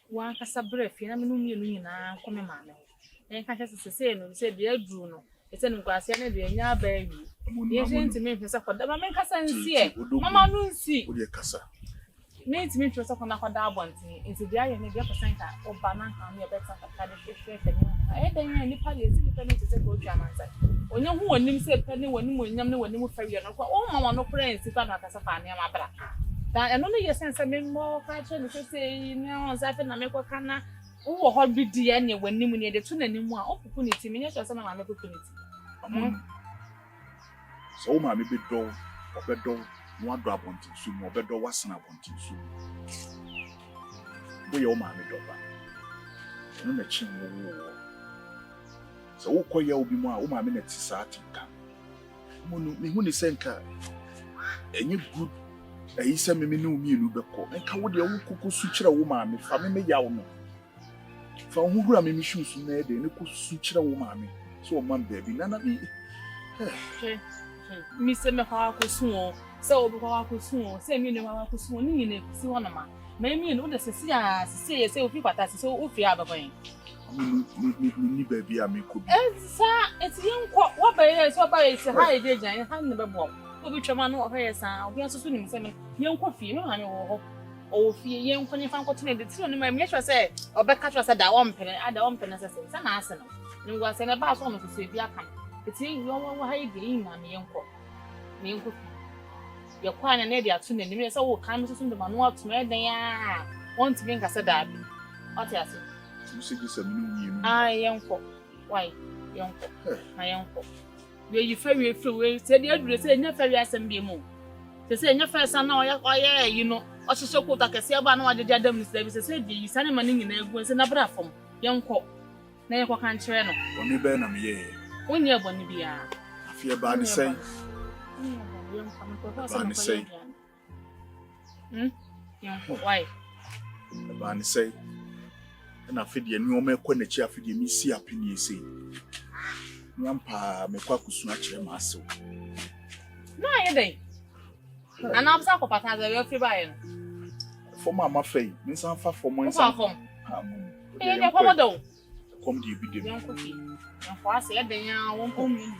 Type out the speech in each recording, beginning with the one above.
One cassa breath, and I'm no na come mamma. And catches the same, said the Bruno. It's an Guasiana, the young baby. You're saying to me, Mr. Ford, the Mamma Cassa and see, Mamma, don't see. Would you cassa? Needs me to suffer on a one into the iron, maybe a percent or banana, and your better fish. I don't know any party is independent to go to answer. When you who and said penny when you know when you ferry, oh, Mamma, no friends, if I'm not a Safania, my brother. And only your sense of more fashion to say, you know, Zafin America Cana, oh, hot be DNA when you need the tune anymore, opportunity, miniature, some opportunity. So, my baby door, or bed door, one drop on to more bed door was not wanting to. We all mammy dogger. No, the chin will. So, oh, you'll be more, oh, my minute society come. When you send car, and you good. I said, me no me no beko. And can we all cook switch a woman, family yaw. For who am I shoes made, and you could switch a woman. So, man, baby, none of me. Mr. Mahako soon, so Mahako soon, say me no Mahako soon, in it, see one of my. Maybe you know the Cecilia, say, people that's so if you have a brain. Me, baby, I make. It's young, what by us, what by it's a high day, and hand the ball. Which a man or her son, we are so soon in young coffee, no, I know. Oh, fear young when you found continued the tune, my mistress said, or back at us at the one penny, at the one penny, as an arsenal. You was in a bath on to say, Biakan. It's in your high game, my young cook. Young cook. Your quan and Eddie are soon in the mirror, so come to the man what to make they are. Want to make us a dab. What else? You see this a new I young cook. Why, young cook, my young cook. You ferry through, said the address, and your ferry as and be more. They say, your first son, you know, also so good. I can see about what the Jadam is said, you send him money in a was in a platform. Young cock. Now you can't train. Only Benham, ye. When you're going to be a fear by the same. Say, why? Barney say, and I feed you no more when the chair for you, see up in you see. Grandpa, me kwa snatch him muscle. No, you day. And I'm so papa has a real fee for Mamma Fay, Miss Alpha for months. Come do you be young cookie? And for us, they won't come in.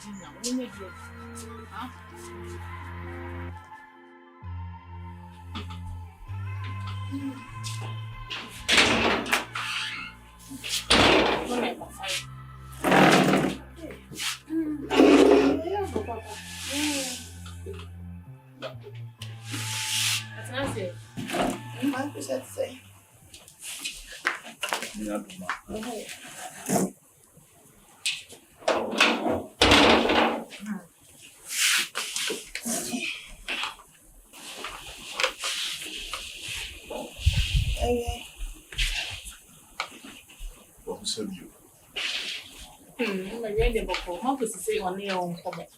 What was you? My radio book, how to say on your own comment.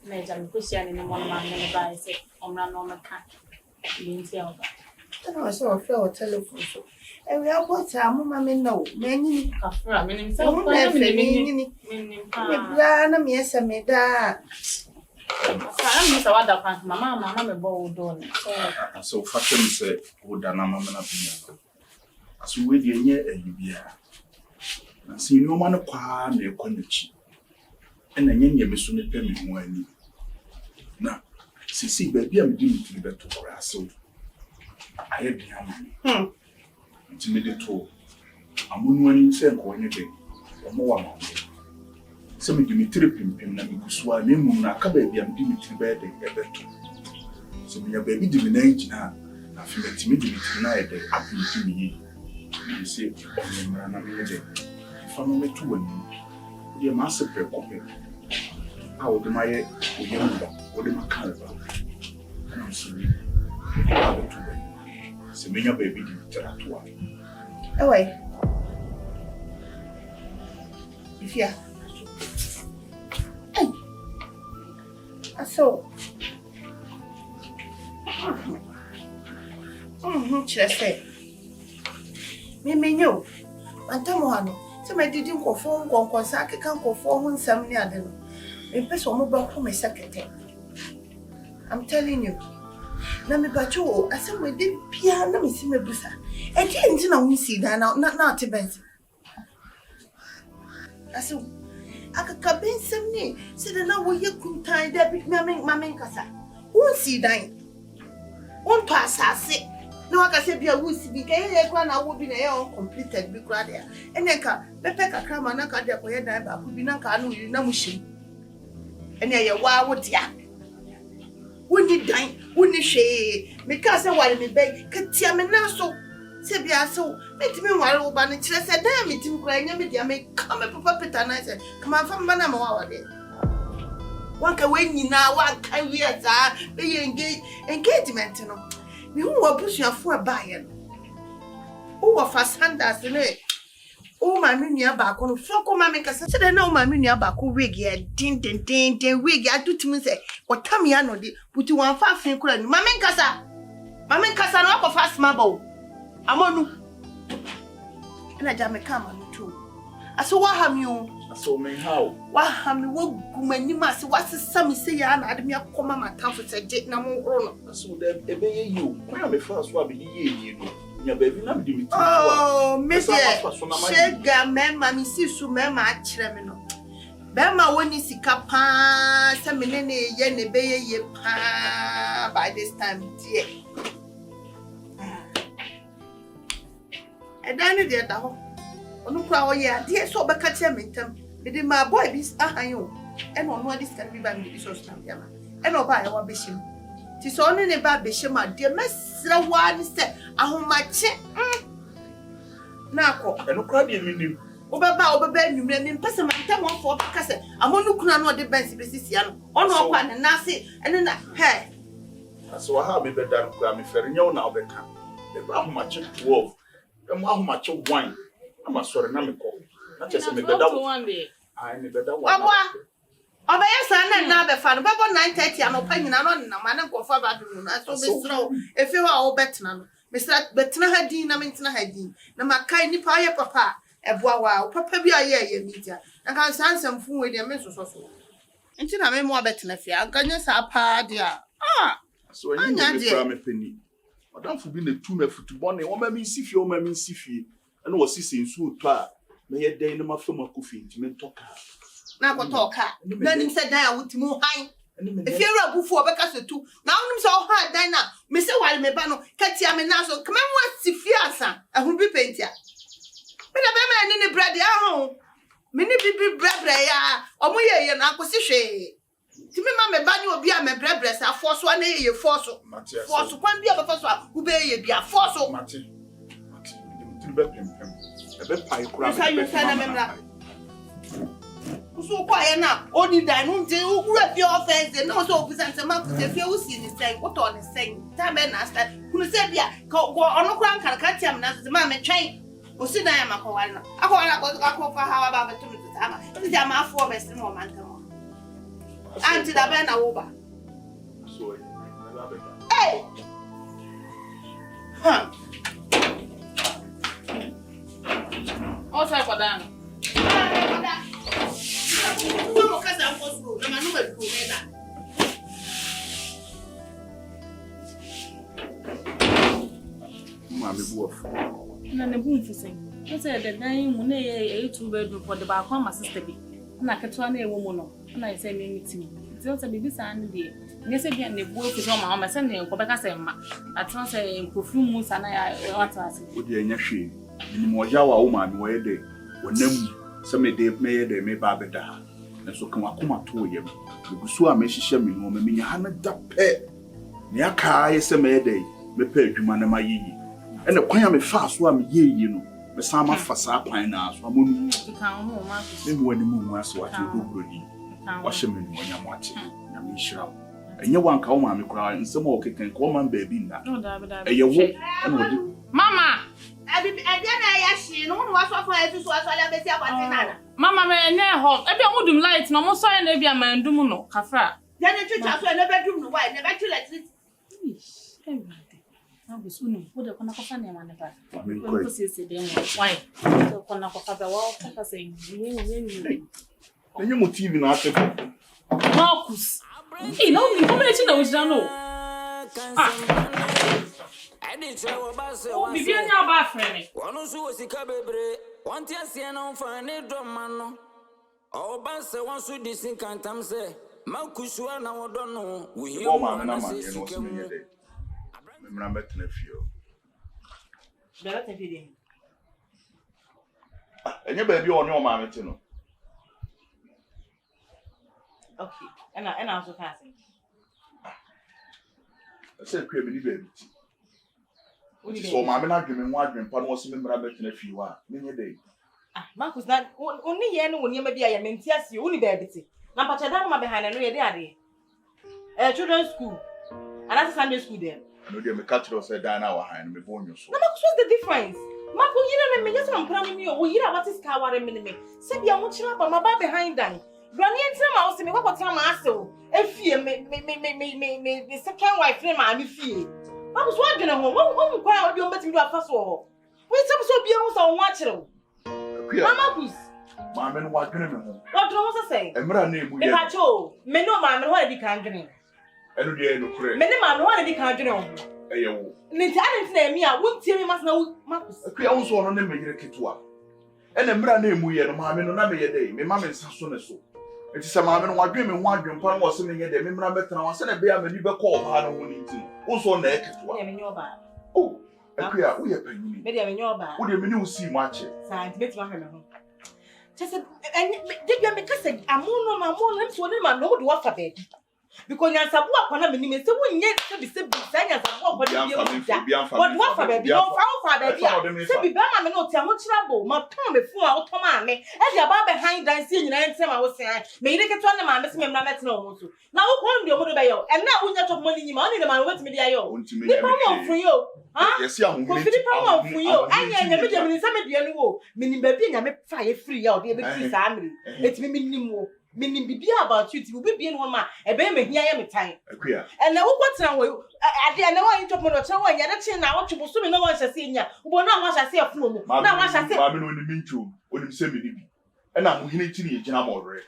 Major Christian in one man and by say, on run on a cat. You didn't tell that. I saw a floor telephone. And we are what I'm mammy no, many. I mean, himself, meaning, yes, I made that. I'm Mr. Wadapan, Mamma, bold on. So, fashion said, would an amount of as we wait near a year. And see no man acquire near Quanichi. And then you may soon pay me when now, see, baby, I'm doing to the better grass. So I had the hammer. Intimidated to Amonu and send one day or more. Some Dimitri Pimpin and Kuswa name na baby and Dimitri bed ever too. So me a baby diminate now. I feel that Dimitri night happen to me. You say, I'm not here. If I'm not too well, your master preoccupied. How do my young what am I caliber? And I'm sorry. I'll too well. So me a baby did one. Oh, wait. If you I saw. Just say. Me know. And Tamohano. So my didn't go for one consaki can't go for one some near them. In person, mobile home a second. I'm telling you. Na me bacho asem we de bia na me si mebusa. E di enti na wo si dan na te bensi. Asem akaka bensem ni se de na wo ye kuntan da bi mame nkasa. Wo si dan. Won to asase. Na waka se bia wo si bi ke ye kwa na wo bi na ye on completed bi kwa there. Eneka pepe kakra ma na ka de ko ye dan ba ku bi na ka no yiri na mu hye. Ene ye wa wo dia. Woni dan, woni hwe. Me ka se wale me be, katia me na so. Se bia so, metimi wale wo ba ne kire se dan metim kura nya me dia me ka me papa peta na se. Kama fa mba na ma wa wale. Wanka we nyina wanka wi za, be ye engagement no. Me hu wo busuafo ba ye no. Wo wo fa standards ne. O ma me nua ba ko no foko ma me kasa se de na o ma me nua ba ko wig ye din wig atutimi se otam ya no de puti wan fa afin kura ni ma me kasa na ko fa sma ba o amonu na ja me kama no tu aso wa ha mi o aso me how wa ha mi wo gumani ma se wasesa me se ya na ade me akoma matamfo se je na mo horo no aso de ebe ye you kwa me fa so abi ye no nya baby na me di meeting oh me shega me ma mi sisu me ma akire me no be ma woni sika pa se me ne ye ne be ye pa by this time dear edani de da ho onu kwa wo ye ade so be ka kire me ntam me di ma boy bis ahan yo e no no dis kan bi ba me bi so stand ya ma e no ba ya wa be shim ti so ne ne ba be shim ade mesra wa ni se ahomache na ko eno kra de minim obeba nwumre mi mpese ma ntam wonfo ka se amonu kuna no de bensi besisia no ono okwa ne nase ene na he aso ha me be dan kra me fere nyaw na obeka e ba ahomache 12 e mo ahomache 1 ama sore na me ko na chese me be da ai me be da wa oba yesa na be fa no bebo 9:30 anopa nyina no na ma ne nkofo ba do na so be sro efe ho a obetna no Mr. Betna hadin na mentina hadin na makai nipa ye papa eboa wa papa bi aye media na kan sansamfu we de mensoso so enti na me mo betna fia aganya sa pa dia so anyi me pra me pani odamfo bi na tu na football ne wo ma mi sifie na wo sisi nsu oto a me ye den na mafam akofi enti me toka na ko toka na nim se dan a wutimu han if you are bufu obeka so tu na onum se o ha dan na me se wale me ba no katia me na so kama mo sifie asa ehun bi pentia me na be ma ni bread ya ho me ni bi bread ya omo ye na akosi hwe ti me ma me ba ni obi a me bread sa force wa na ye force kwan bi a be force a wo be ye bia force mate ti be pempem e be pai kura me so kwa ye na oni dan no nte ura fi offense no so obusanse ma put fi usi ni say what on say time na start kunu say bia ko ono kura nkaraka tiam na so ma me twen osi dan ya makowale no akwa hawa ba betu to ama ti ama afo be se mo man kan anti da be na wo ba so eh o sai kwa dan como casa fosse na manu be ko mega ma me buof na ne bu mfusen o se de dan mu na ye 2 bedroom for the ba kwa ma sister bi na ketwa na ewo mu no na se me meeting ti o se bibi sa an de ne se bia ne bu ofi so ma se ne ko be ka se ma atron se mpofu mu sa na ya wata ase o de anya hwe ni mo ja wa wo ma me wo ye de wonam se me de me ye de me ba be da na so kan akoma to yem gusu a me hihye me no me nya ha na da pe ne aka ye se me de me pa adwuma na ma yiyi ene kwan a me fa so a me yiyi no me sa ma fa sa kwan na so amonu kan ho ma me wani mu aso ati odobroni wa hye me no nya mo ati na me hira enye wanka wo ma me kura nsem o keken ko man ba bi nda eye wo ene wodi mama abi na ya shi no no waso afọ efi so asọ ala besi akwati nana mama me ne ho e bia mudum light no mo so na bia mandum no kafra ya ne twa so na bedum no why na betu electricity Abusu no, wo de kona kofa ne ma ne ba. Ko se se dem why? So kona kofa ba wo kofa se ni. Enye mo TV na ate ko. Marcus. No, ni ko me chi na wo jira no. Oh, Vivian, your bad friend. One who was a cababre, one tear seen on fine drumano. Oh, Bass, one should disincantam say, Malcusua now don't know. We hear man, and I'm a day. Remember to nephew. Better than Vivian. And your baby on your mammy, you know. Okay, and I also passing. I said, Crabby baby. So, mammy, not giving one drink, but was remember to nephew. Many day. Marcus, not only yen when you may be a mentis, you only baby. Now, but I don't behind a new daddy. Children's school, and that's Sunday school there. No, dear, my catcher said, down our hand, me born you so. What's the difference? Marco, you don't mean I'm planning you, or you know what is car and minute. Say, I'm watching up on my bar behind them. Granny and Tim house to me, what time I saw. If you me, the second wife, I'm fear. I was wondering, one cry, you'll let me do a first war. Wait, some so be almost on watching. Marcus, Mamma, what can I know? what do I say? And my name, If I told, men no man, what be conjuring. and the end of credit. Men no man, what be conjuring. Ayo. Nintendo name me, I won't tell you must know Marcus. I also want to make a kitua. And a brand name we are, mamma, no, not a day. My mamma is so. It is a mamma, one dream and one dream, was sitting at the member, and I said a bear, and you call her when also on the kitua. Oh, we are penny. Maybe I'm in your bag. Would you see much? Science, make my home. Just and did you make us say, Amonu, my mom, and so my Lord, what for bed? Because you're some work on a minute, so we need to be simple, saying as a walk, but what for baby? No, for baby. So be bad, I'm not trouble. My tongue before I told mammy, as your bar behind and seeing and time I was saying, may you get one man, Miss Mamma, no. Now, one your mother, and now we not money, money, the man with me, I own to me for you. Yes, young, for you, and you're making some meaning baby, I'm a fire free out the family. It's me minimum. Meaning be about you to be in one man, a baby here every time. And now what's wrong with you? I know I took more trouble, and you're not now to pursue no one shall see you. Well, now I shall say a fool. Now I shall say, I'm in the mean too, when you say me. And I'm going to need Jam already.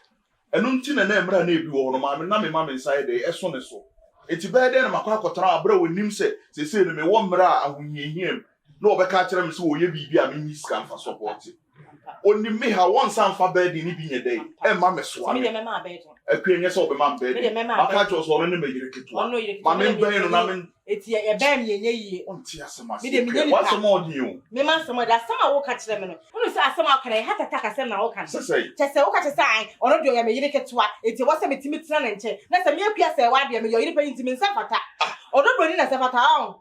And until a name ran you or mamma inside the as soon as so. It's better than my cockatra, bro, when him said, they say to me, one bra, and when you hear him, no, but catch them so you be a mini scam for support. Only me have one son for bed in a day, and mamma swam. A queen, yes, over my bed. My catch was already made it. My main brain, and it's a baby, what's the more new? Me master, that's some I will catch them. When you say somehow can I have to attack a seminar, can say, just a walk at a sign, or not doing a medical to what it was a timid son and check. That's a mere piece, why be a million paying to me, Safata, or not running as a fata,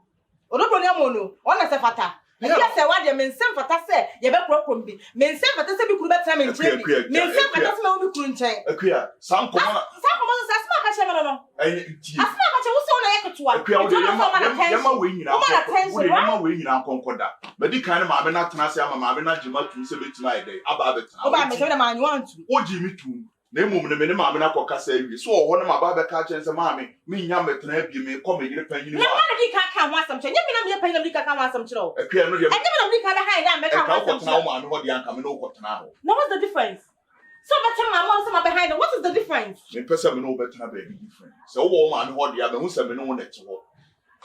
or not running Amonu, or as a fata. Yes, I want you men send for Tassa, you better problem be. Men send for Tassa, you could time in trade. Men send for Tassa, no couldn't change. A queer, some common, that's my Hashem. As much as I was on a to one. Yama wing in our concorda. But the kind of mamma not Tanasa, mamma not Jima to submit to my day. About it. Oh, I'm a man you want to. Oh, Jimmy too. Name woman, the mamma not cocasse. So one of my barber catchers and mammy, me young at you may come and pay you. Can't want some change. You may pay can't want some show. A piano, I never kind of high down, make out now and what young coming over now. No, what's the difference? So much my mom behind her. What is the difference? The person no better have any difference. So woman, what the other who's a man that to work.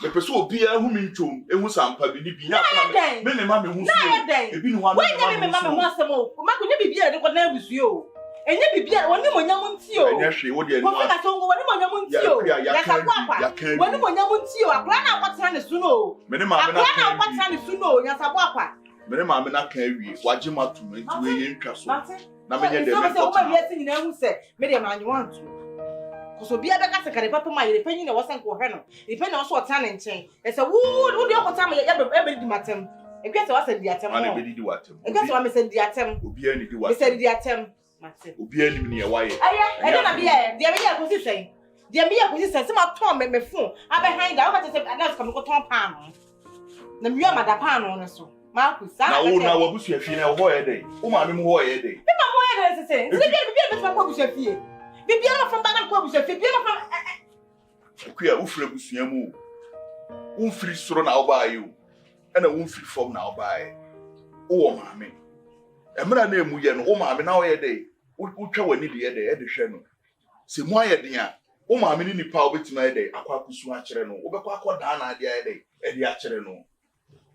The person be a woman too, and who's some public be not many mammy who's been one. Wait, mamma wants some more. Mamma could be here, what name is you. And you be one more young tio. And actually, what you want to go one more young tio. That's a wapa. One more young tio. I ran out what time is to know. Many mamma, what time is to know. That's a wapa. Many mamma not carry. Watch him out to me to a interest. Now, many of say, Medium, man, you want to. So be a better papa, my opinion wasn't for her. Depending on what time and change. It's a wood, the other time I ever did my term. And guess what I said the attempt. And guess what I said the attempt. I said the attempt. Be any near why I don't be a position. Dear me, a position, some of Tom made me phone. I'm behind that. I said, I never come to Tom Pan. The Mia Pan on us. Marcus, I will now wish you a female boy a day. Oh, my boy a day. My boy, as I say, be from Bagan Publisher, be from queer Ufrebus Yamu. Free thrown out by you, and a wound free form now by. Oh, mammy. A man named Muyan, oh, mammy, now a day. What shall we need the other channel? See, why a dear? o ma me ni nipa obetuma ede akwa kusu a kire no obekwa akoda na ade ede ede a kire no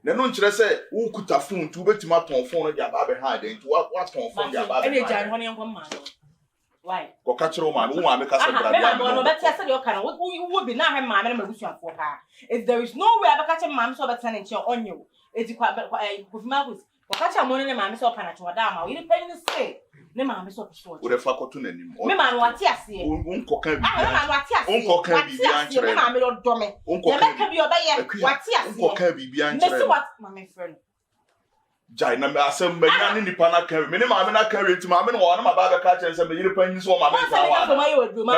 na no nkire se wo kuta phone tu obetuma ton phone no dia ba be ha ade nti wa ton phone dia ba be ene jan ho ne nko ma no why ko ka kire o ma me ka se bra me ma no beti ase de o kana wo bi na ha ma me na mabusuafo ka if there is no way abaka che ma me so beta na nche onyo edi kwa kofima ko ka che Amonu ne ma me so kana che wada ma wo ni pani say ne ma me so so wo refa ko to nanim me ma no wate ase unko ka bi me ma no wate ase unko ka bi an kire me ma me do me unko ka bi obaye wate ase unko ka bi an kire me see what ma me friend jai na me asem me nya ni nipa na ka me ne ma me na ka wi ti ma me no wo na ma ba be ka kire se me yire pani so ma me sa wa na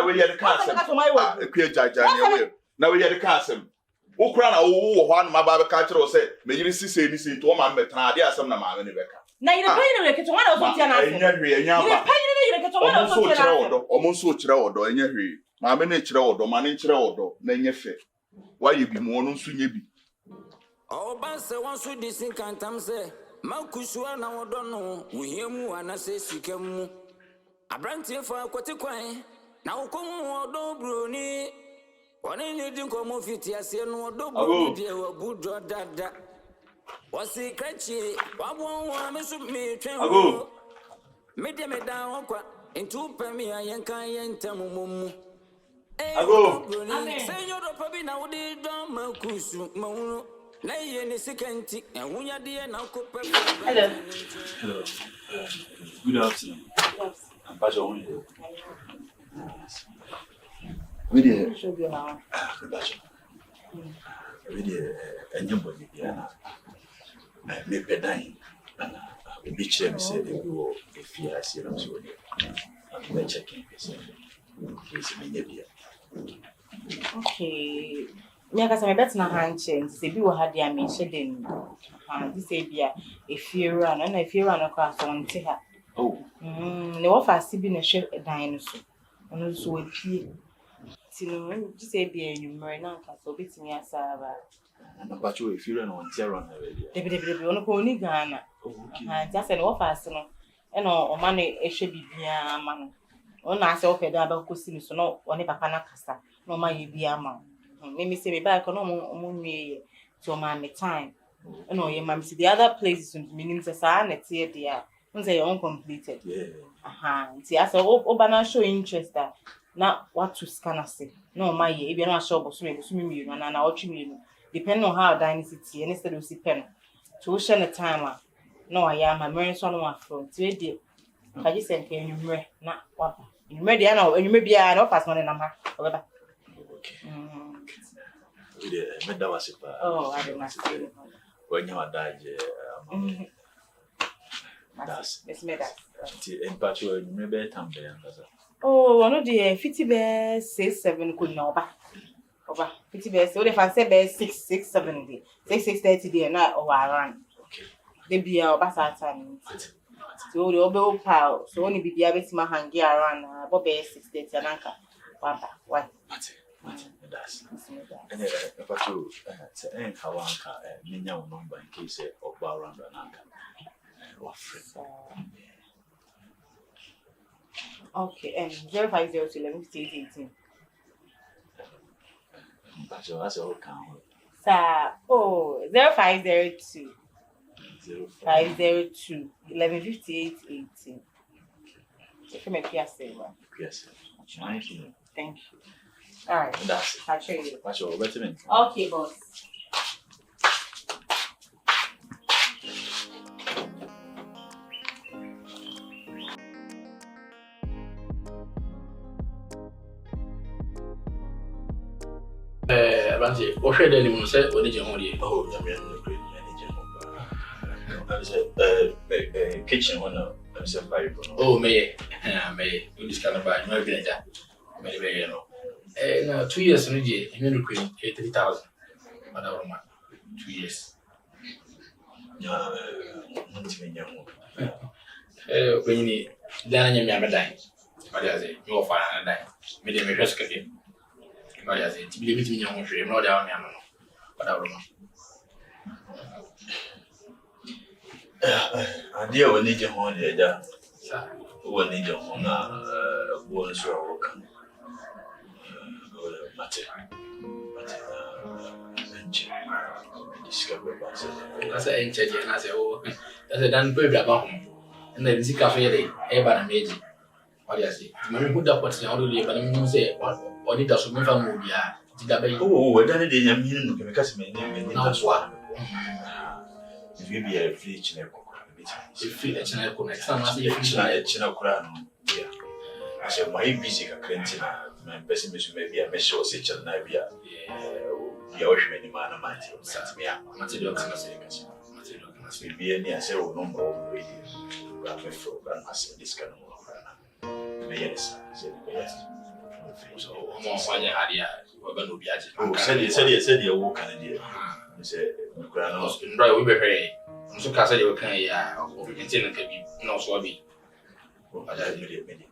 we ye de ka asem akua jai ne we na we ye de ka asem wo kura na wo ho anu ma ba be ka kire o se me yire sise ni se to ma me tana ade asem na ma me ne be ka na yire pani ne ke to wana so tia na asem enya hwe enya ba yire pani ne yire ke to wana so tia na asem omo so kire wodo enya hwe ma me ne kire wodo ma ne kire wodo na enya fe wa ye bi mo no nso nye bi Oba se wan so disin kantam se makusua na wodo no wuhemu anase sikemu abrantie fa kwete kwan na wokomu wodo broni woni ni din ko mo fiti ase no wodo broni de wabudo dada wasi krachi wabon wa mesu me twen me de me da wokwa entu pa mi ayenkan yentamu mumu senyo do pa bi na wodi don makusu mawunu na yeni sekanti awunya de na kopa. Hello. Good afternoon. yes I'm Bajo Onye. we should be now Bajo. Anybody here me pedai and be chere me say they go if you are serious with it. I'm checking this. Please me nebia. okay me aka say me bet na hanche se bi wo ha dia me shedem di say bia efiera na efiera na kwa so nte ha Oh. ne wo fa si bi na hwe dan no so ono so wapie ti no di say bia enumere na nka so betimi asaba And Bajo if you on zero on already. de ono ko ni Ghana Okay. just say ne wo fa si no e no o ma ne ehwe bibia ma no ona ase wo peda ba ko si ni so no one papa na kasa no ma ye bia ma me say me ba ko no mo nwie to ma me time no ye ma me see the other places meaning say sa na tie dia unse you uncompleted Yeah. nti asa oba na show interest na what to scan ase no ma ye e bia na show boso mi na otwe mi depending on how dynasty and instead of si pen to share the time no ya ma me so no afro ti e die ka ji se nke enumre na wapa enumre dia na enumre bia na ofas no na ma obeba Okay. Me da was it. oh I don't know When you are daje that's it's me that in Bajo you may be tam there oh no dey 50 be 67 ko na oba 50 be so dey fancy be 667 dey 630 dey na o around okay dey bia oba sa time so dey obe opa so oni bibia betima hangi around bo be 630 ananka waba why that's and Bajo say en kawanka minya wo number in case of around ananka okay 050 1158 Bajo that's all count sa oh 0502 502 1158 18 if me piase one yes thank you all right that's I'll show you Bajo better me okay boss Abanti, what should anyone say when you hold you? oh I'm a great manager kitchen one I'm say five Oh, may you this kind of bad, no be that. Maybe you know. Now 2 years in a year, you know, 3,000. But our man, 2 years. When you need, then you may die. But as a your father die, made a risk again. But as a believe me, young free, no down, but our man. Idea we need your horn here, Sir, we need your horn, one so work. That's an inch, and I say, oh, that's a done baby about him. And then the cafe, everybody made it. What do you say? Maybe put up what's the only, but I'm say, what did us move from Mubia? Did I be? Oh, I done it in a minute because my name is Akua. If you be a free channel, if you a channel next time, I see a channel crown. I said, my busy Crentina, my pessimism may be a measure of such an idea. The ocean man of my material must be any zero number of radio. I'm afraid grandmaster this kind of yes, said the best. So, more fine, idea. Oh, said you walk and idea. He said, Grandma's been right over here. I'm so cast you can, or we can tell it can be no swabby. I died immediately.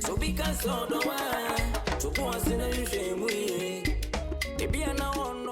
So because so do I, so once in a shame we, maybe I know